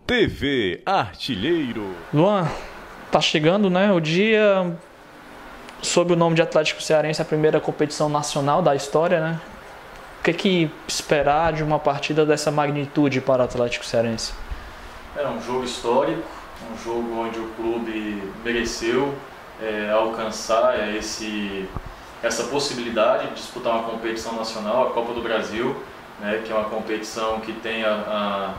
TV Artilheiro. Luan, tá chegando, né, o dia sob o nome de Atlético Cearense, a primeira competição nacional da história, né? O que esperar de uma partida dessa magnitude para o Atlético Cearense? É um jogo histórico, um jogo onde o clube mereceu alcançar essa possibilidade de disputar uma competição nacional, a Copa do Brasil, né, que é uma competição que tem a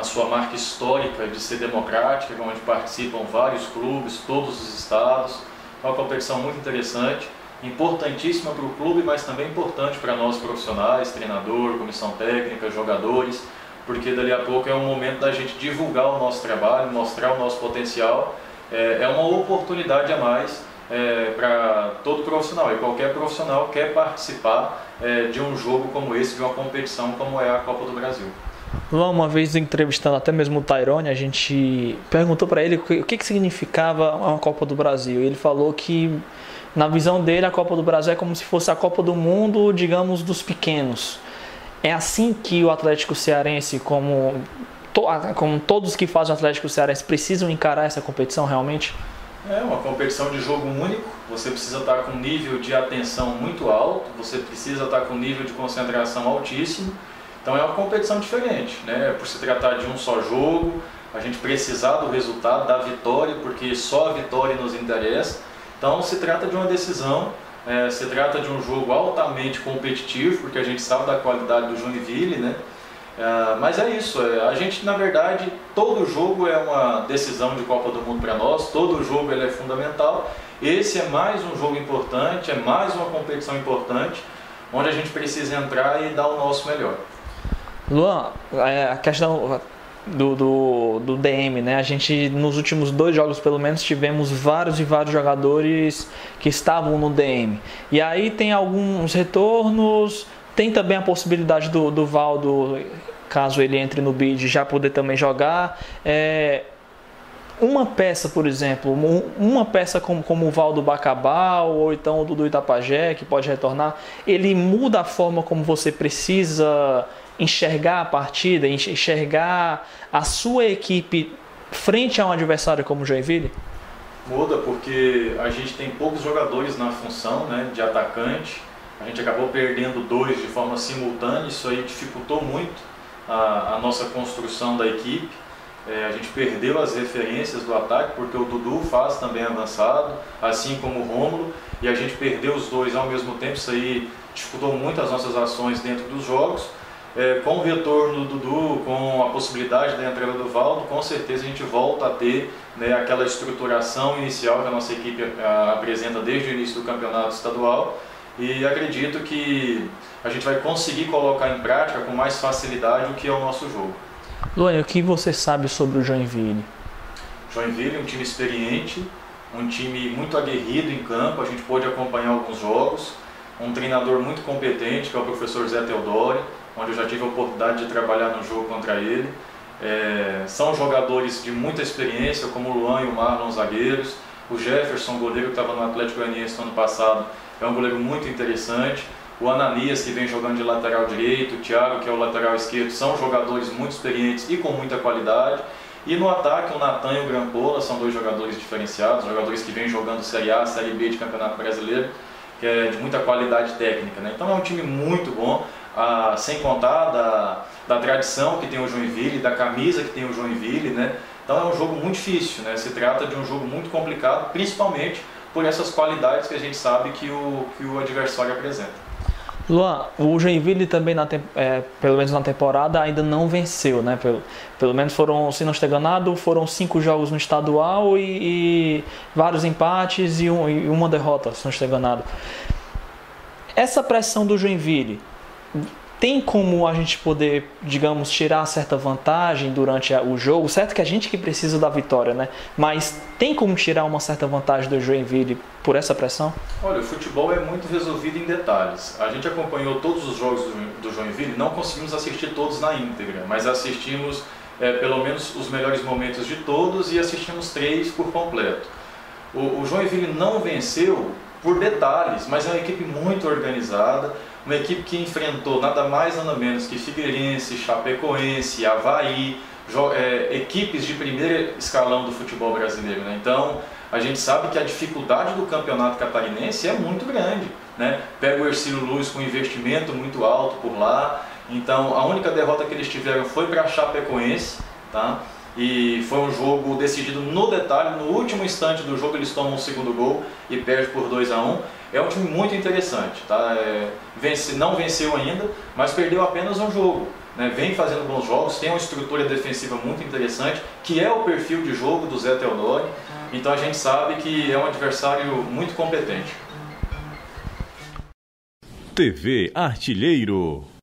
sua marca histórica de ser democrática, onde participam vários clubes, todos os estados. É uma competição muito interessante, importantíssima para o clube, mas também importante para nós profissionais, treinador, comissão técnica, jogadores, porque dali a pouco é um momento da gente divulgar o nosso trabalho, mostrar o nosso potencial. É uma oportunidade a mais para todo profissional, e qualquer profissional quer participar de um jogo como esse, de uma competição como é a Copa do Brasil. Luan, uma vez entrevistando até mesmo o Tairone, a gente perguntou para ele o que significava a Copa do Brasil. Ele falou que, na visão dele, a Copa do Brasil é como se fosse a Copa do Mundo, digamos, dos pequenos. É assim que o Atlético Cearense, como todos que fazem o Atlético Cearense, precisam encarar essa competição realmente? É uma competição de jogo único, você precisa estar com um nível de atenção muito alto, você precisa estar com um nível de concentração altíssimo. Então é uma competição diferente, né? Por se tratar de um só jogo, a gente precisar do resultado, da vitória, porque só a vitória nos interessa. Então se trata de uma decisão, se trata de um jogo altamente competitivo, porque a gente sabe da qualidade do Joinville, né? Mas é isso, a gente, na verdade, todo jogo é uma decisão de Copa do Mundo para nós, todo jogo ele é fundamental. Esse é mais um jogo importante, é mais uma competição importante, onde a gente precisa entrar e dar o nosso melhor. Luan, a questão do DM, né? A gente, nos últimos 2 jogos pelo menos, tivemos vários jogadores que estavam no DM. E aí tem alguns retornos, tem também a possibilidade do Valdo, caso ele entre no bid, já poder também jogar. Uma peça, por exemplo, uma peça como o Valdo Bacabal ou então o Dudu Itapajé, que pode retornar, ele muda a forma como você precisa enxergar a partida, enxergar a sua equipe frente a um adversário como o Joinville? Muda, porque a gente tem poucos jogadores na função, né, de atacante. A gente acabou perdendo 2 de forma simultânea, isso aí dificultou muito a nossa construção da equipe. A gente perdeu as referências do ataque, porque o Dudu faz também avançado, assim como o Rômulo, e a gente perdeu os 2 ao mesmo tempo, isso aí dificultou muito as nossas ações dentro dos jogos. Com o retorno do Dudu, com a possibilidade da entrada do Valdo, com certeza a gente volta a ter, né, aquela estruturação inicial que a nossa equipe apresenta desde o início do campeonato estadual, e acredito que a gente vai conseguir colocar em prática com mais facilidade o que é o nosso jogo. Luan, o que você sabe sobre o Joinville? Joinville é um time experiente, um time muito aguerrido em campo, a gente pôde acompanhar alguns jogos, um treinador muito competente, que é o professor Zé Teodori, onde eu já tive a oportunidade de trabalhar no jogo contra ele. São jogadores de muita experiência, como o Luan e o Marlon, zagueiros. O Jefferson, goleiro que estava no Atlético Goianiense no ano passado, é um goleiro muito interessante. O Ananias, que vem jogando de lateral direito, o Thiago, que é o lateral esquerdo, são jogadores muito experientes e com muita qualidade. E no ataque, o Natan e o Grampola são 2 jogadores diferenciados, jogadores que vêm jogando Série A, Série B de Campeonato Brasileiro, que é de muita qualidade técnica, né? Então é um time muito bom, sem contar da tradição que tem o Joinville, da camisa que tem o Joinville, né? Então é um jogo muito difícil, né? Se trata de um jogo muito complicado, principalmente por essas qualidades que a gente sabe que o adversário apresenta. Luan, o Joinville também, pelo menos na temporada, ainda não venceu, né? Pelo menos foram, se não estou enganado, foram 5 jogos no estadual e vários empates e uma derrota, se não estou enganado. Essa pressão do Joinville, tem como a gente poder, digamos, tirar certa vantagem durante o jogo? Certo que a gente que precisa da vitória, né? Mas tem como tirar uma certa vantagem do Joinville por essa pressão? Olha, o futebol é muito resolvido em detalhes. A gente acompanhou todos os jogos do Joinville, não conseguimos assistir todos na íntegra, mas assistimos pelo menos os melhores momentos de todos e assistimos 3 por completo. O Joinville não venceu por detalhes, mas é uma equipe muito organizada, uma equipe que enfrentou nada mais nada menos que Figueirense, Chapecoense, Avaí, equipes de primeiro escalão do futebol brasileiro, né? Então a gente sabe que a dificuldade do campeonato catarinense é muito grande, né? Pega o Hercílio Luz com investimento muito alto por lá, então a única derrota que eles tiveram foi para a Chapecoense, tá? E foi um jogo decidido no detalhe, no último instante do jogo eles tomam o segundo gol e perdem por 2-1. É um time muito interessante, tá? Não venceu ainda, mas perdeu apenas um jogo, né? Vem fazendo bons jogos, tem uma estrutura defensiva muito interessante, que é o perfil de jogo do Zé Teodori, então a gente sabe que é um adversário muito competente. TV Artilheiro.